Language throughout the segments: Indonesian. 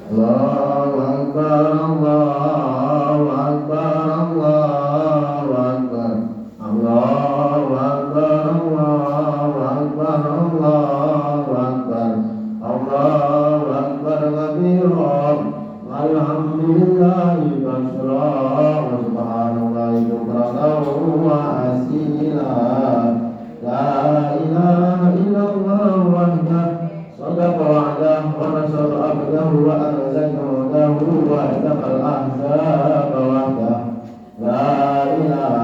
Allahu Akbar, Allahu Akbar, Allahu Akbar, Allahu Akbar, Allahu Akbar, Allahu Akbar, Allahu Akbar kabiran, alhamdulillahi katsiran, wa subhanallahi bukratan wa asila, la ilaha illallah wahdahu صدق وعده ونصر عبده وأنزل جنده وأهدف الأحزاب وحده لا إله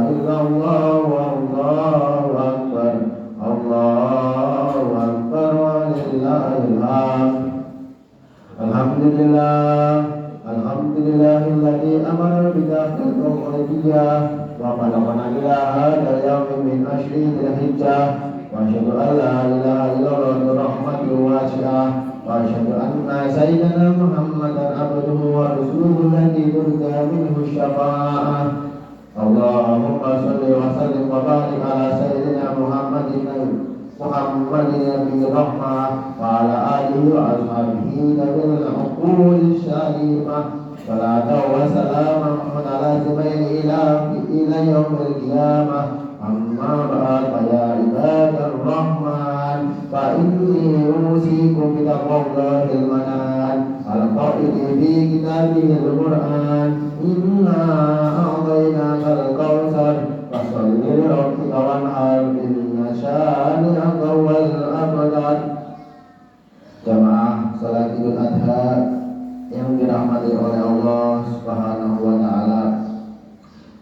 إلا الله والله أكبر الله أكبر ولله الحمد الحمد لله الذي أمر بذاك الأخرجية وخلقنا إلى هذا اليوم من أشر ذي الحجة وأشهد أن لا إله إلا الله رحمته واسعة وأشهد أن سيدنا محمدا عبده ورسوله الذي ترجى منه الشفاعة اللهم صل وسلم وبارك على سيدنا محمد نبي الرحمة وعلى آله وأصحابه ذوي العقول الشريفة صلاة وسلاما متلازمين إلى يوم القيامة أما بعد فيا عباد الرحمن فإني أوصيكم بتقوى الله المنان القائل في كتابه القرآن إنا أعطيناك الكوثر فصل لربك وانحر إن شانئك هو الأبتر. Jamaah salat Idul Adha yang dirahmati oleh Allah Subhanahu wa taala.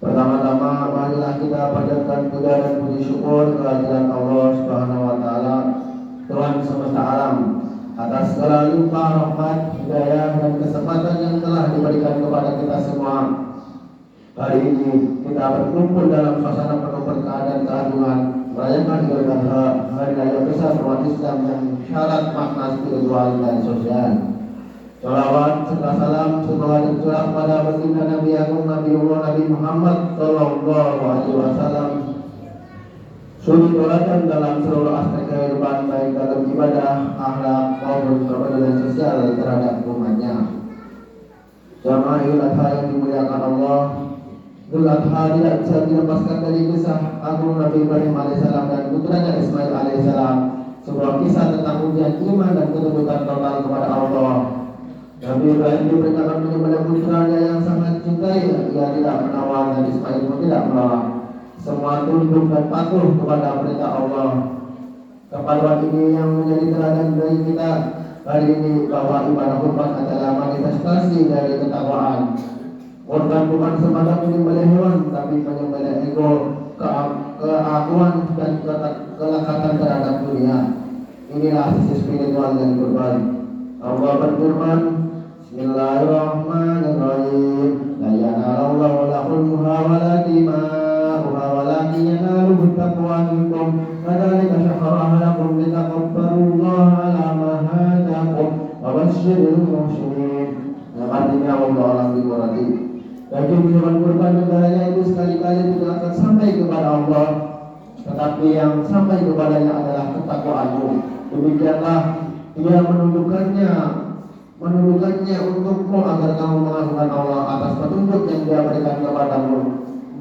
Pertama-tama marilah kita panjatkan puja dan puji syukur kehadirat Allah Subhanahu wa taala, Tuhan semesta alam, atas segala limpah rahmat, hidayah dan kesempatan yang telah diberikan kepada kita semua. Hari ini kita berkumpul dalam suasana penuh berkah dan keagungan merayakan Idul Adha, hari raya besar umat Islam yang syarat makna spiritual dan sosial. Salawat serta salam semoga tercurah pada baginda Nabi Agung Nabi Muhammad Sallallahu Alaihi Wasallam, suri teladan dalam seluruh aspek kehidupan baik dalam ibadah, akhlak maupun kepedulian sosial terhadap umatnya. Jamaah Idul Adha yang dimuliakan Allah, Idul Adha tidak bisa dilepaskan dari kisah agung Nabi Ibrahim alaihissalam dan putranya Ismail alaihissalam, sebuah kisah tentang ujian iman dan ketundukan total kepada Allah. Nabi Ibrahim diperintahkan menyembelih putranya yang sangat cintai. Ia tidak menawar dan Ismail pun tidak menolak. Semua tunduk dan patuh kepada perintah Allah. Kepaduan ini yang menjadi teladan bagi kita hari ini, bahwa ibadah kurban adalah manifestasi dari ketakwaan. Kurban bukan semata menyembelih hewan, tapi menyembelih ego, keakuan dan kelekatan terhadap dunia. Inilah sisi spiritual dari kurban. Allah berfirman, Bismillahirrahmanirrahim. La yanalallahu lahumha wala dima'uha walakin yanaluhu taqwa minkum. Kadzalika syakaraha lakum litaqabbalullaha ala ma hadakum wa basyiril muhsinin. Yang artinya Allah alam dimurati. Bagi menyembah kurban negaranya itu sekali-kali tidak akan sampai kepada Allah, tetapi yang sampai kepadanya adalah ketakwaanmu. Demikianlah Dia menundukkannya untukmu agar kamu mengajukan Allah atas petunjuk yang Dia berikan kepadamu.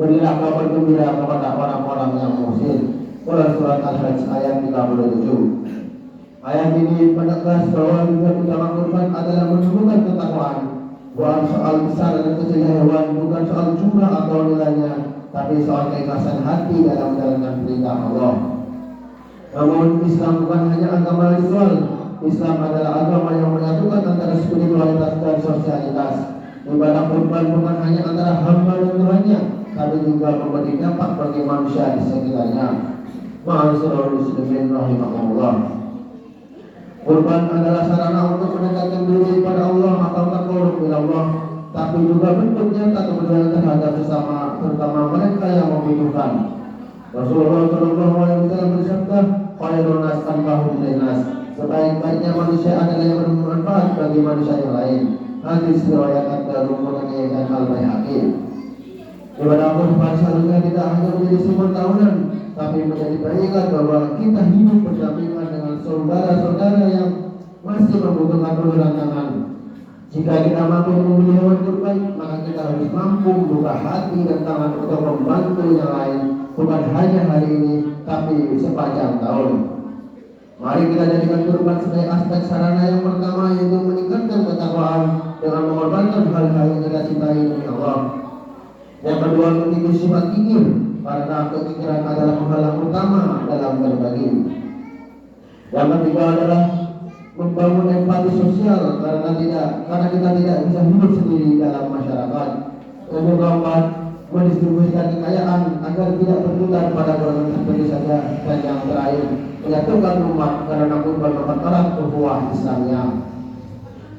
Berilah kabar gembira kepada orang-orang yang muhsin. Surat Al-Hajj ayat 37. Ayat ini menegas bahwa tujuan utama kurban adalah menunjukkan ketakwaan. Bukan soal besar dan kecilnya hewan, bukan soal jumlah atau nilainya, tapi soal keikhlasan hati dalam menjalankan perintah Allah. Namun Islam bukan hanya agama ritual. Islam adalah agama yang menyatukan antara spiritualitas dan sosialitas. Ibadah kurban bukan hanya antara hamba dan Tuhannya, tapi juga memberi dampak bagi manusia di sekitarnya. Ma'asyiral muslimin rahimahullah. Kurban adalah sarana untuk mendekatkan diri kepada Allah atau taqarrub ila Allah, tapi juga bentuk nyata kepedulian terhadap sesama, terutama mereka yang membutuhkan. Rasulullah Shallallahu Alaihi Wasallam bersabda, "Khairun nas anfa'uhum linnas." Sebaik-baiknya manusia adalah yang bermanfaat bagi manusia yang lain. Hadis riwayat Ad-Darqutni dan Al-Baihaqi. Ibadah kurban seharusnya tidak hanya menjadi simbol tahunan, tapi menjadi peringatan bahwa kita hidup berdampingan dengan saudara-saudara yang masih membutuhkan uluran tangan. Jika kita mampu membeli hewan kurban, maka kita harus mampu membuka hati dan tangan untuk membantu yang lain, bukan hanya hari ini, tapi sepanjang tahun. Mari kita jadikan kurban sebagai aspek sarana yang pertama, yaitu meningkatkan ketakwaan dengan mengorbankan hal-hal yang kita cintai demi Allah. Yang kedua, memiliki sifat kikir, karena kekikiran adalah penghalang utama dalam berbagi. Yang ketiga adalah membangun empati sosial, karena kita tidak bisa hidup sendiri dalam masyarakat. Yang keempat, mendistribusikan kekayaan agar tidak berputar pada golongan tertentu saja. Dan yang terakhir, menyatukan umat karena kurban mempererat ukhuwah Islamnya.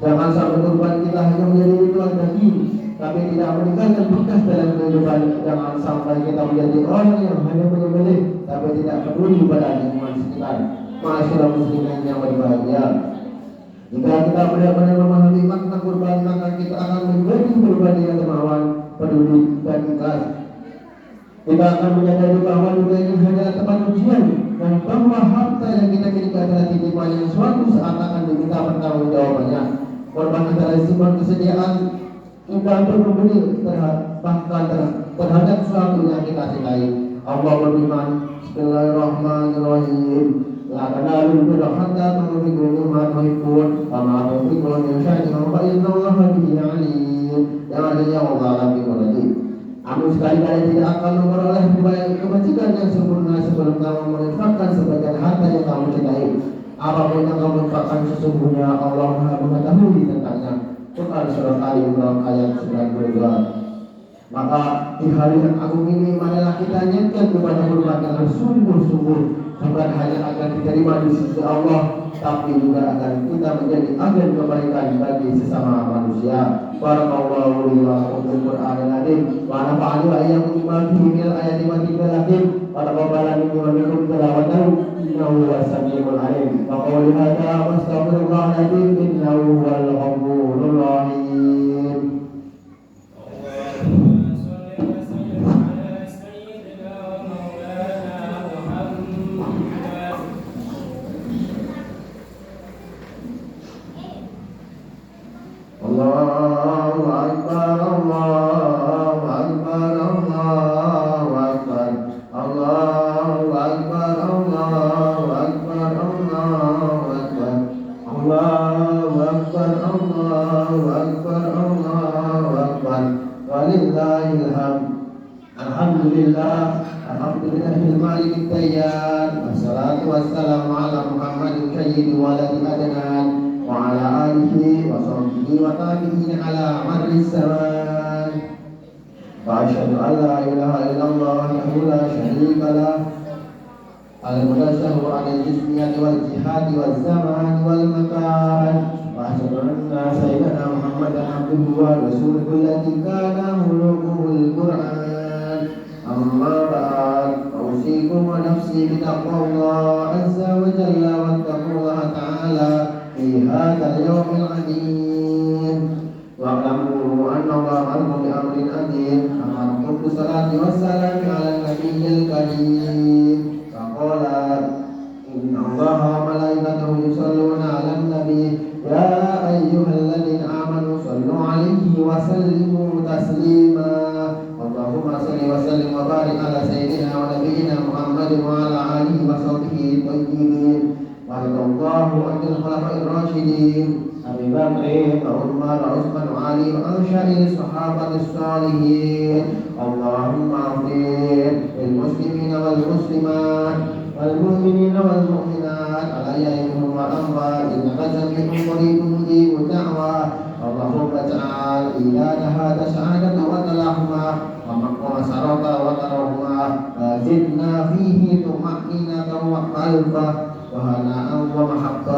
Jangan sampai kurban kita hanya menjadi ritual daging, tapi tidak meninggalkan bekas dalam kehidupan. Jangan sampai kita menjadi orang yang hanya menyembelih, tapi tidak peduli pada lingkungan sekitar. Masyaallah muslimin yang berbahagia, jika kita benar-benar memahami makna kurban, maka kita akan menjadi pribadi yang dermawan, peduli, dan ikhlas. Kita akan menyadari bahwa dunia ini hanyalah tempat ujian, dan bahwa harta yang kita miliki adalah titipan yang suatu saat akan diminta pertanggungjawabannya. Kurban adalah simbol kesediaan kita untuk memberi terhadap sesuatu yang kita cintai. Allah berfirman, Bismillahirrahmanirrahim. La tanalul birra hatta tunfiqu mimma tuhibbun wa ma tunfiqu min syai'in fa innallaha bihi alim. Yang artinya Allah lebih mengerti. Namun sekali-kali tidak akan memperoleh kebajikan yang sempurna sebelum kamu menginfakkan sebagian harta yang kamu cintai. Apapun yang kamu infakkan sesungguhnya Allah Maha mengetahui tentangnya. Quran Surah Al-Imran ayat 92. Maka di hari yang agung ini marilah kita niatkan kepada kurban dengan sungguh-sungguh, bukan hanya agar diterima di sisi Allah, tapi juga agar kita menjadi agen kebaikan bagi sesama manusia. Barakallahu li wa lakum fil Qur'anil azim wa nafa'ani wa iyyakum bima fihi minal ayati wa dzikril hakim wa taqabbala minni wa minkum tilawatahu innahu huwas samiul alim. Wa qawli hadza wa astaghfirullahal azim innahu huwal ghafurur rahim. Allahu Akbar, Allahu Akbar, Allahu Akbar, Allahu Akbar, Allahu Akbar, Allahu Akbar, Allahu Akbar, Allahu Akbar, Allahu Akbar, walillahil hamd. Alhamdulillah, alhamdulillahil malikid dayyan, wassalatu wassalamu ala Muhammadin sayyidil waladil adnan wa ala alihi wa sahbihi wa tabi'in ala marris zaman. Wa asyhadu an la ilaha illallah wahdahu la syarika lah, al-munazzahhu 'anil jismiyati wal jihadi wal zaman wal makan. Wa asyhadu anna sayyidana Muhammadan abduhu wa rasuluhu alladzi kana khuluquhul Qur'an. Amma ba'd, usikum wa nafsi bi taqwallah azza wa jalla wa taqullaha ta'ala في هذا اليوم العظيم واعلموا أن الله أمركم بأمر عظيم أمركم بالصلاة والسلام على النبي الكريم فقال إن الله وملائكته يصلون على النبي يا أيها الذين آمنوا صلوا عليه وسلموا تسليما اللهم صل وسلم وبارك على سيدنا ونبينا محمد وعلى آله وصحبه الطيبين. Warahmatullahi wabarakatuh. Khulafair Rasyidin Abi Bakr wa Umar wa Utsman wa Ali wa ansyari sahabatis salihin. Allahumma afir lil muslimina wal muslimat wal mu'minina wal mu'minat ala yaihim wa amwat innaka sami'un qaribun mujibud da'wah. Allahumma ja'al ilana hadha sa'adata wa talahma wa maqwa sarata wa tarahma zidna fihi tuma'ninata wa qalbah وهناء ومحبة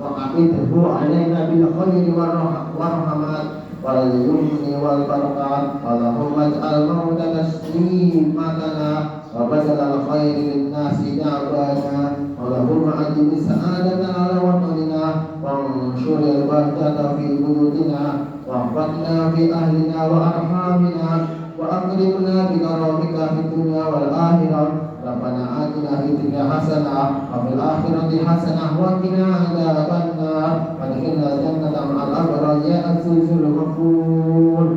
وعقيده علينا بالخير والرحمات واليمن والبركات. اللهم اجعل الموت تسليمتنا وبذل الخير للناس دعوانا. اللهم أجب السعادة على وطننا وانشر البهجة في بيوتنا واحفظنا في أهلنا وأرحامنا وأكرمنا بكرامك في الدنيا والآخرة. Rabbana atina fid dunya hasanah wa fil akhirati hasanah wa qina adzabannar. Adkhilna jannata ma'al abrar ya azizul ghafur.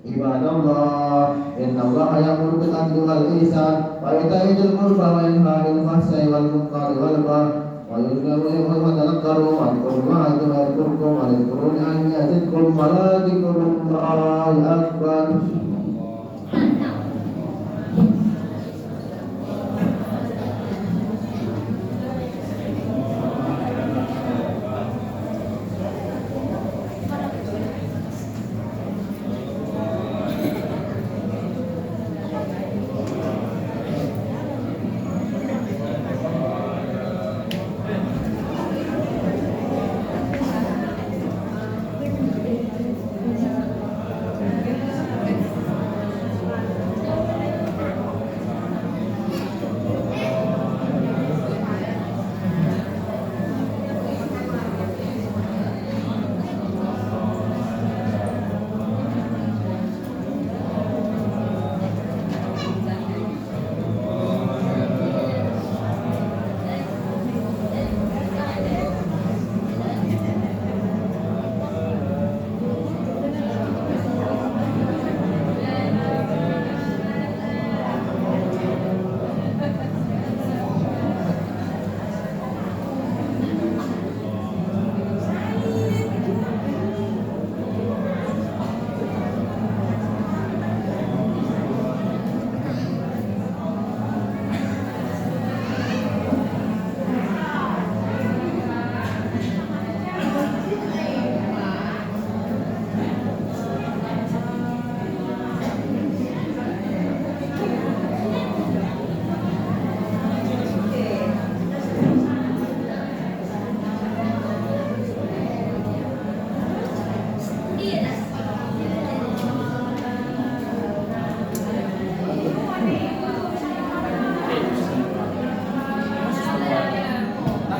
Ibadallah, inna Allah ya'muru bil adli wal ihsan wa ita'i dzil qurba wa yanha 'anil fahsya'i wal munkari wal baghi wa yudhhiru wa tadhakkaru wa yadhkurullaha yadhkurkum wa yadhkuruni yazidkum wa la dzikrullahi akbar.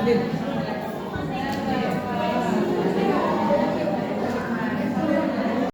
Amin.